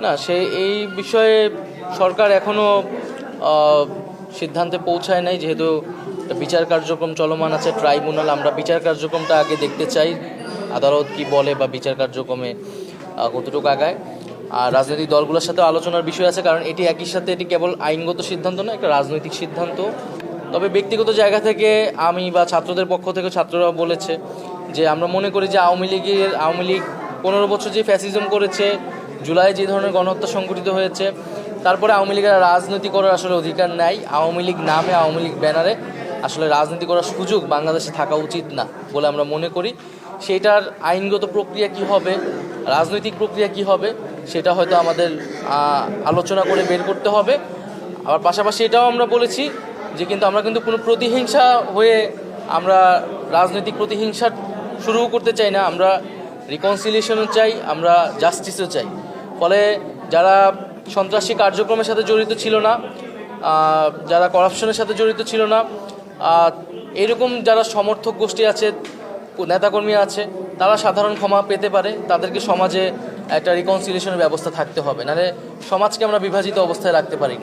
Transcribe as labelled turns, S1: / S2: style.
S1: না এই বিষয়ে সরকার এখনও সিদ্ধান্তে পৌঁছায় নাই, যেহেতু বিচার কার্যক্রম চলমান আছে, ট্রাইব্যুনাল। আমরা বিচার কার্যক্রমটা আগে দেখতে চাই, আদালত কি বলে বা বিচার কার্যক্রমে কতটুকু আগায়। আর রাজনৈতিক দলগুলোর সাথে আলোচনার বিষয় আছে, কারণ এটি একই সাথে এটি কেবল আইনগত সিদ্ধান্ত না, একটা রাজনৈতিক সিদ্ধান্ত। তবে ব্যক্তিগত জায়গা থেকে আমি বা ছাত্রদের পক্ষ থেকে ছাত্ররা বলেছে যে আমরা মনে করি যে আওয়ামী লীগ 15 বছর যে ফ্যাসিজম করেছে, জুলাই যে ধরনের গণহত্যা সংঘটিত হয়েছে, তারপরে আওয়ামী লীগের রাজনীতি করার আসলে অধিকার নাই। আওয়ামী লীগ নামে, আওয়ামী লীগ ব্যানারে আসলে রাজনীতি করার সুযোগ বাংলাদেশে থাকা উচিত না বলে আমরা মনে করি। সেটার আইনগত প্রক্রিয়া কি হবে, রাজনৈতিক প্রক্রিয়া কি হবে, সেটা হয়তো আমাদের আলোচনা করে বের করতে হবে। আবার পাশাপাশি এটাও আমরা বলেছি যে আমরা কিন্তু কোনো প্রতিহিংসা হয়ে আমরা রাজনৈতিক প্রতিহিংসা শুরু করতে চাই না। আমরা রিকনসিলিয়েশনও চাই, আমরা জাস্টিসও চাই। ফলে যারা সন্ত্রাসী কার্যক্রমের সাথে জড়িত ছিল না, যারা করাপশনের সাথে জড়িত ছিল না, এরকম যারা সমর্থক গোষ্ঠী আছে, নেতাকর্মী আছে, তারা সাধারণ ক্ষমা পেতে পারে। তাদেরকে সমাজে একটা রিকনসিলিয়েশনের ব্যবস্থা থাকতে হবে, নাহলে সমাজকে আমরা বিভাজিত অবস্থায় রাখতে পারি।